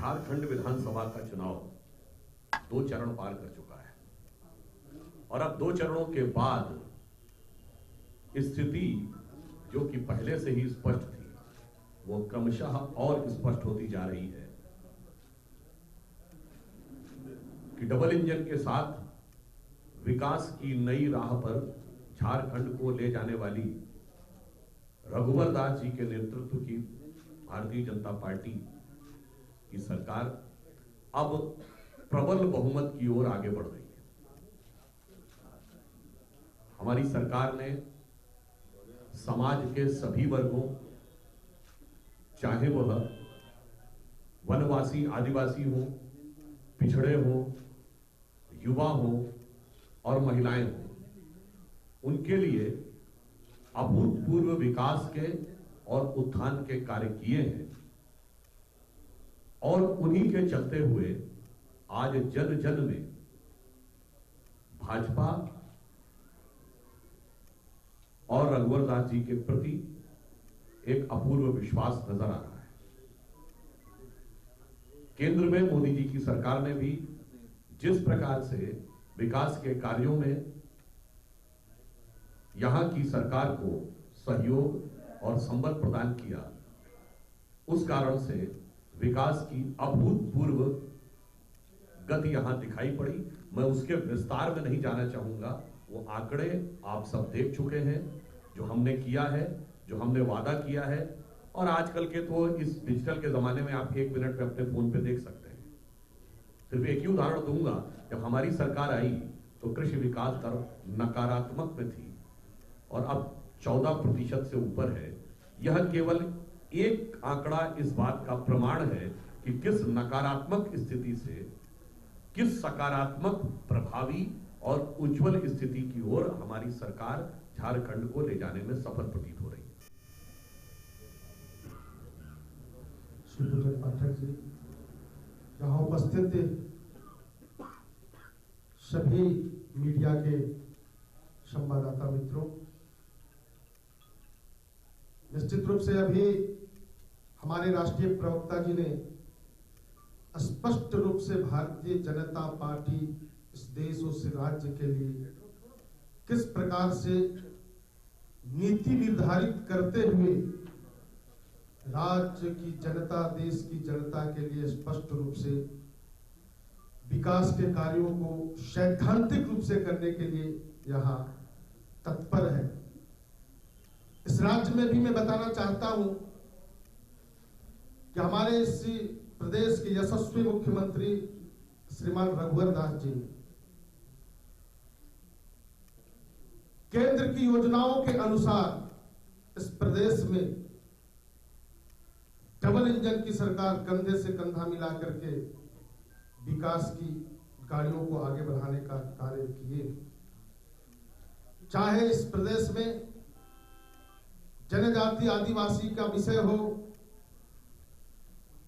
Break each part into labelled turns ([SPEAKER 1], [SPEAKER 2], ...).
[SPEAKER 1] झारखंड विधानसभा का चुनाव 2 चरण पार कर चुका है और अब 2 चरणों के बाद स्थिति जो कि पहले से ही स्पष्ट थी वो क्रमशः और स्पष्ट होती जा रही है कि डबल इंजन के साथ विकास की नई राह पर झारखंड को ले जाने वाली रघुवर दास जी के नेतृत्व की भारतीय जनता पार्टी की सरकार अब प्रबल बहुमत की ओर आगे बढ़ रही है। हमारी सरकार ने समाज के सभी वर्गों, चाहे वह वनवासी आदिवासी हो, पिछड़े हो, युवा हो और महिलाएं हो, उनके लिए अभूतपूर्व विकास के और उत्थान के कार्य किए हैं और उन्हीं के चलते हुए आज जन जन में भाजपा और रघुवर दास जी के प्रति एक अपूर्व विश्वास नजर आ रहा है। केंद्र में मोदी जी की सरकार ने भी जिस प्रकार से विकास के कार्यों में यहां की सरकार को सहयोग और संबल प्रदान किया, उस कारण से विकास की अभूतपूर्व गति यहां दिखाई पड़ी। मैं उसके विस्तार में नहीं जाना चाहूंगा, वो आंकड़े आप सब देख चुके हैं, जो हमने किया है, जो हमने वादा किया है। और आजकल के तो इस डिजिटल के जमाने में आप 1 मिनट में अपने फोन पे देख सकते हैं। सिर्फ एक ही उदाहरण दूंगा, जब हमारी सरकार आई तो कृषि विकास दर नकारात्मक में थी और अब 14% से ऊपर है। यह केवल एक आंकड़ा इस बात का प्रमाण है कि किस नकारात्मक स्थिति से किस सकारात्मक, प्रभावी और उज्जवल स्थिति की ओर हमारी सरकार झारखंड को ले जाने में सफल प्रतीत हो रही है।
[SPEAKER 2] श्री पाठक जी, यहाँ उपस्थित सभी मीडिया के संवाददाता मित्रों, निश्चित रूप से अभी हमारे राष्ट्रीय प्रवक्ता जी ने स्पष्ट रूप से भारतीय जनता पार्टी इस देश और इस राज्य के लिए किस प्रकार से नीति निर्धारित करते हुए राज्य की जनता, देश की जनता के लिए स्पष्ट रूप से विकास के कार्यों को सैद्धांतिक रूप से करने के लिए यहां तत्पर है। इस राज्य में भी मैं बताना चाहता हूं कि हमारे इस प्रदेश के यशस्वी मुख्यमंत्री श्रीमान रघुवर दास जी केंद्र की योजनाओं के अनुसार इस प्रदेश में डबल इंजन की सरकार कंधे से कंधा मिला करके विकास की गाड़ियों को आगे बढ़ाने का कार्य किए। चाहे इस प्रदेश में जनजाति आदिवासी का विषय हो,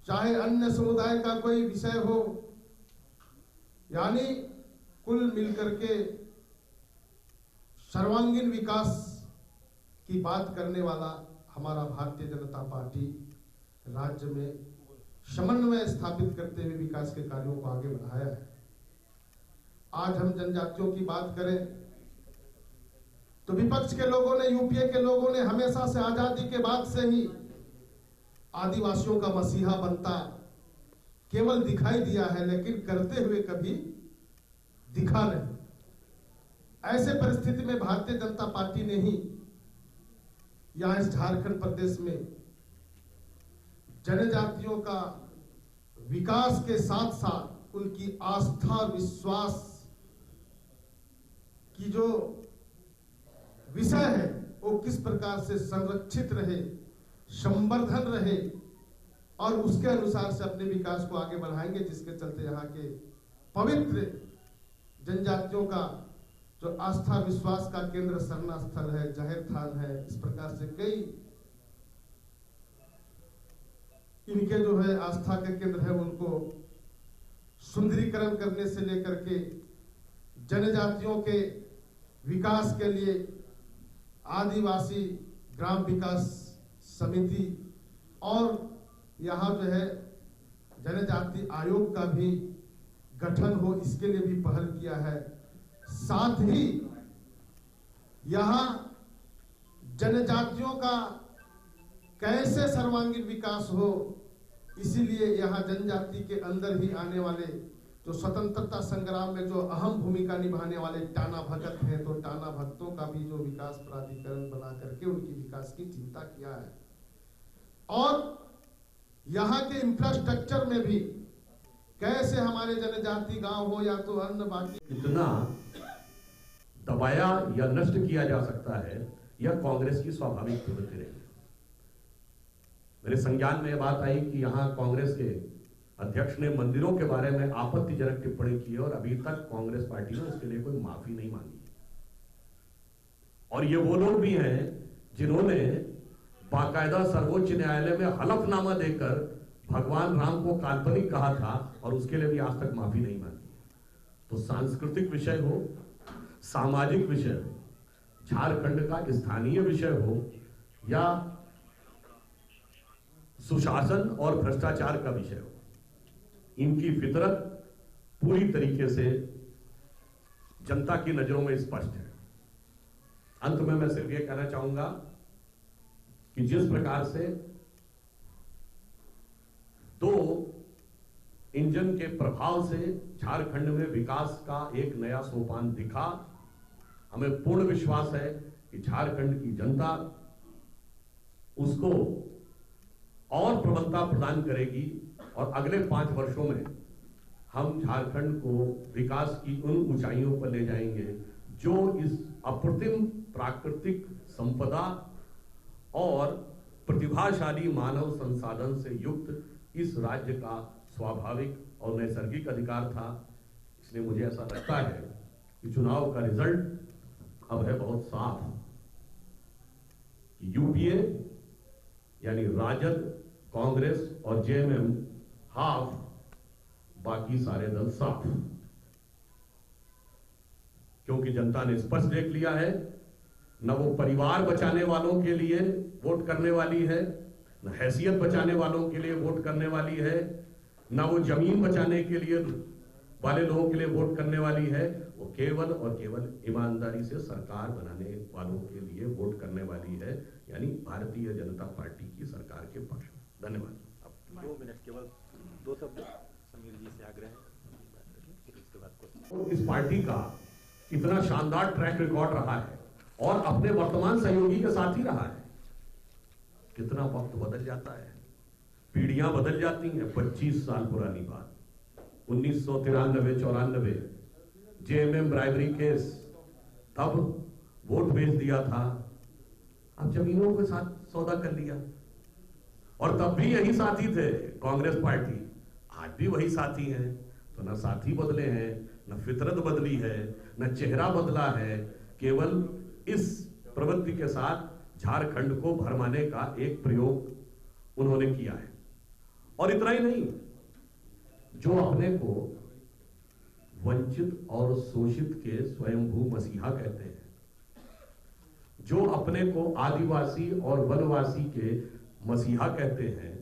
[SPEAKER 2] चाहे अन्य समुदाय का कोई विषय हो, यानी कुल मिलकर के सर्वांगीण विकास की बात करने वाला हमारा भारतीय जनता पार्टी राज्य में समन्वय स्थापित करते हुए विकास के कार्यों को आगे बढ़ाया है। आज हम जनजातियों की बात करें तो विपक्ष के लोगों ने, यूपीए के लोगों ने हमेशा से आजादी के बाद से ही आदिवासियों का मसीहा बनता केवल दिखाई दिया है, लेकिन करते हुए कभी दिखा नहीं। ऐसे परिस्थिति में भारतीय जनता पार्टी ने ही यहां इस झारखंड प्रदेश में जनजातियों का विकास के साथ साथ उनकी आस्था और विश्वास की जो विषय है वो किस प्रकार से संरक्षित रहे, संवर्धन रहे और उसके अनुसार से अपने विकास को आगे बढ़ाएंगे, जिसके चलते यहाँ के पवित्र जनजातियों का जो आस्था विश्वास का केंद्र सरना स्थल है, जाहिर थान है, इस प्रकार से कई इनके जो है आस्था के केंद्र है, उनको सुंदरीकरण करने से लेकर के जनजातियों के विकास के लिए आदिवासी ग्राम विकास समिति और यहाँ जो है जनजाति आयोग का भी गठन हो, इसके लिए भी पहल किया है। साथ ही यहां जनजातियों का कैसे सर्वांगीण विकास हो, इसीलिए यहां जनजाति के अंदर ही आने वाले जो स्वतंत्रता संग्राम में जो अहम भूमिका निभाने वाले टाना भगत हैं, तो टाना भगतों का भी जो विकास प्राधिकरण बना करके उनकी विकास की चिंता किया है। और यहाँ के इंफ्रास्ट्रक्चर में भी कैसे हमारे जनजाति गांव हो या तो अन्य बाकी
[SPEAKER 1] इतना दबाया या नष्ट किया जा सकता है, यह कांग्रेस की स्वाभाविक प्रवृत्ति रही। मेरे संज्ञान में यह बात आई कि यहां कांग्रेस के अध्यक्ष ने मंदिरों के बारे में आपत्तिजनक टिप्पणी की और अभी तक कांग्रेस पार्टी ने उसके लिए कोई माफी नहीं मांगी। और ये वो लोग भी हैं जिन्होंने बाकायदा सर्वोच्च न्यायालय में हलफनामा देकर भगवान राम को काल्पनिक कहा था और उसके लिए भी आज तक माफी नहीं मांगी। तो सांस्कृतिक विषय हो, सामाजिक विषय हो, झारखंड का स्थानीय विषय हो या सुशासन और भ्रष्टाचार का विषय हो, इनकी फितरत पूरी तरीके से जनता की नजरों में स्पष्ट है। अंत में मैं सिर्फ यह कहना चाहूंगा कि जिस प्रकार से दो इंजन के प्रभाव से झारखंड में विकास का एक नया सोपान दिखा, हमें पूर्ण विश्वास है कि झारखंड की जनता उसको और प्रबलता प्रदान करेगी और अगले 5 वर्षों में हम झारखंड को विकास की उन ऊंचाइयों पर ले जाएंगे जो इस अप्रतिम प्राकृतिक संपदा और प्रतिभाशाली मानव संसाधन से युक्त इस राज्य का स्वाभाविक और नैसर्गिक अधिकार था। इसलिए मुझे ऐसा लगता है कि चुनाव का रिजल्ट अब है बहुत साफ। यूपीए यानी राजद, कांग्रेस और जेएमएम हाफ, बाकी सारे दल साफ। क्योंकि जनता ने स्पष्ट देख लिया है, न वो परिवार बचाने वालों के लिए वोट करने वाली है, न हैसियत बचाने वालों के लिए वोट करने वाली है, न वो जमीन बचाने के लिए वाले लोगों के लिए वोट करने वाली है। वो केवल और केवल ईमानदारी से सरकार बनाने वालों के लिए वोट करने वाली है, यानी भारतीय जनता पार्टी की सरकार के पक्ष में। धन्यवाद।
[SPEAKER 3] अब 2 मिनट केवल 2 शब्द समीर जी से आग्रह है, फिर इसके बाद कुछ।
[SPEAKER 1] इस पार्टी का इतना शानदार ट्रैक रिकॉर्ड रहा है और अपने वर्तमान सहयोगी के साथ ही रहा है। कितना वक्त बदल जाता है, पीढ़ियां बदल जाती हैं। 25 साल पुरानी बात, 1993-94 जेएमएम ब्राइबरी केस, तब वोट बेच दिया था, अब जमीनों के साथ सौदा कर लिया। और तब भी यही साथी थे कांग्रेस पार्टी, आज भी वही साथी हैं। तो न साथी बदले हैं, न फितरत बदली है, न चेहरा बदला है, केवल इस प्रवृत्ति के साथ झारखंड को भरमाने का एक प्रयोग उन्होंने किया है। और इतना ही नहीं, जो अपने को वंचित और शोषित के स्वयंभू मसीहा कहते हैं, जो अपने को आदिवासी और वनवासी के मसीहा कहते हैं,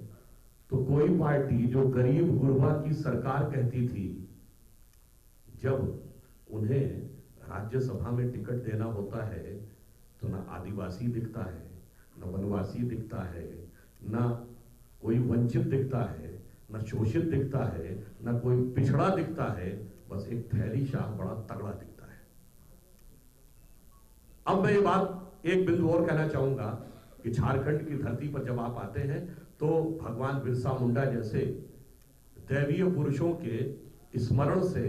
[SPEAKER 1] तो कोई पार्टी जो गरीब गुरबा की सरकार कहती थी, जब उन्हें राज्यसभा में टिकट देना होता है तो ना आदिवासी दिखता है, न वनवासी दिखता है, न कोई वंचित दिखता है, न शोषित दिखता है, न कोई पिछड़ा दिखता है, बस एक थैली शाह बड़ा तगड़ा दिखता है। अब मैं ये बात एक बिंदु और कहना चाहूंगा कि झारखंड की धरती पर जब आप आते हैं तो भगवान बिरसा मुंडा जैसे दैवीय पुरुषों के स्मरण से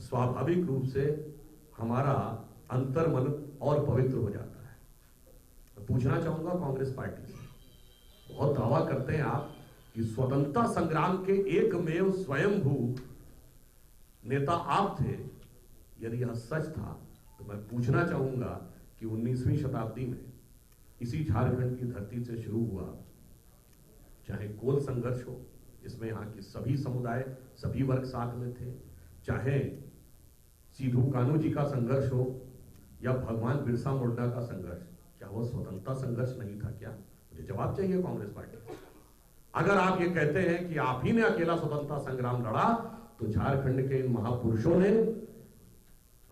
[SPEAKER 1] स्वाभाविक रूप से हमारा अंतर्मन और पवित्र हो जाता है। मैं पूछना चाहूंगा कांग्रेस पार्टी से, बहुत दावा करते हैं आप कि स्वतंत्रता संग्राम के एकमेव स्वयंभू नेता आप थे। यदि यह सच था तो मैं पूछना चाहूंगा कि 19वीं शताब्दी में इसी झारखंड की धरती से शुरू हुआ, चाहे कोल संघर्ष हो जिसमें यहाँ के सभी समुदाय, सभी वर्ग साथ में थे, चाहे सिद्धू कान्हू जी का संघर्ष हो या भगवान बिरसा मुंडा का संघर्ष, क्या वो स्वतंत्रता संघर्ष नहीं था? क्या? मुझे जवाब चाहिए कांग्रेस पार्टी। अगर आप ये कहते हैं कि आप ही ने अकेला स्वतंत्रता संग्राम लड़ा, तो झारखंड के इन महापुरुषों ने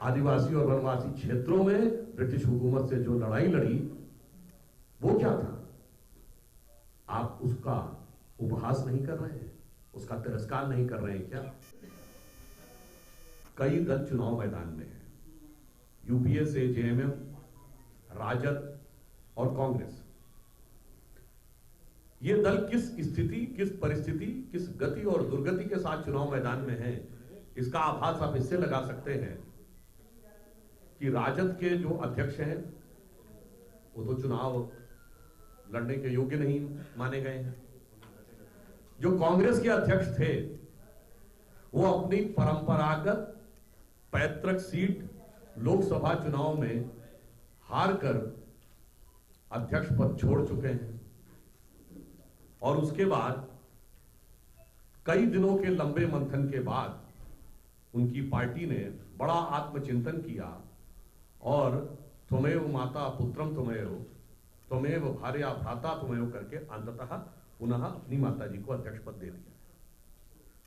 [SPEAKER 1] आदिवासी और वनवासी क्षेत्रों में ब्रिटिश हुकूमत से जो लड़ाई लड़ी, वो क्या था? आप उसका उपहास नहीं कर रहे हैं, उसका तिरस्कार नहीं कर रहे हैं क्या? कई दल चुनाव मैदान में हैं, यूपीए से जेएमएम, राजद और कांग्रेस। ये दल किस स्थिति, किस परिस्थिति, किस गति और दुर्गति के साथ चुनाव मैदान में हैं, इसका आभास आप इससे लगा सकते हैं कि राजद के जो अध्यक्ष हैं वो तो चुनाव लड़ने के योग्य नहीं माने गए हैं। जो कांग्रेस के अध्यक्ष थे वो अपनी परंपरागत पैतृक सीट लोकसभा चुनाव में हार कर अध्यक्ष पद छोड़ चुके हैं और उसके बाद कई दिनों के लंबे मंथन के बाद उनकी पार्टी ने बड़ा आत्मचिंतन किया और त्वमेव माता पुत्रम त्वमेव, त्वमेव भार्या भ्राता त्वमेव करके अंततः पुनः अपनी माता जी को अध्यक्ष पद दे दिया।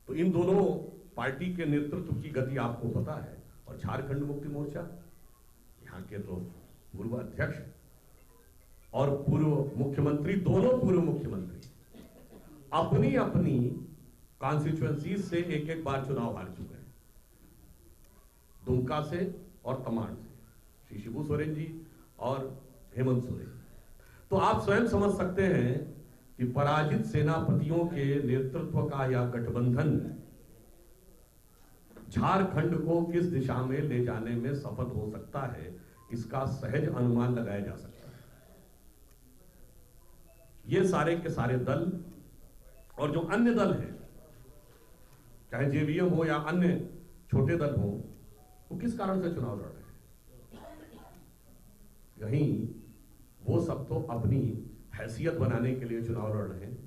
[SPEAKER 1] तो इन दोनों पार्टी के नेतृत्व की गति आपको पता है। और झारखंड मुक्ति मोर्चा, यहाँ के तो पूर्व अध्यक्ष और पूर्व मुख्यमंत्री, दोनों पूर्व मुख्यमंत्री अपनी अपनी कॉन्स्टिट्यूएंसी से एक एक बार चुनाव हार चुके हैं, दुमका से और तमाड़ से, श्री शिबू सोरेन जी और हेमंत सोरेन। तो आप स्वयं समझ सकते हैं कि पराजित सेनापतियों के नेतृत्व का यह गठबंधन झारखंड को किस दिशा में ले जाने में सफल हो सकता है, इसका सहज अनुमान लगाया जा सकता है। ये सारे के सारे दल और जो अन्य दल हैं, चाहे जेवीएम हो या अन्य छोटे दल हो, वो किस कारण से चुनाव लड़ रहे हैं? यहीं वो सब तो अपनी हैसियत बनाने के लिए चुनाव लड़ रहे हैं।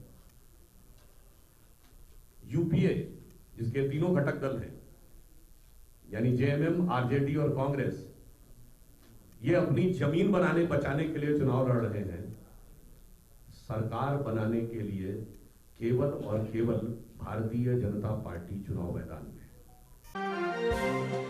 [SPEAKER 1] यूपीए, जिसके तीनों घटक दल हैं, यानी जेएमएम, आरजेडी और कांग्रेस, ये अपनी जमीन बनाने बचाने के लिए चुनाव लड़ रहे हैं। सरकार बनाने के लिए केवल और केवल भारतीय जनता पार्टी चुनाव मैदान में है।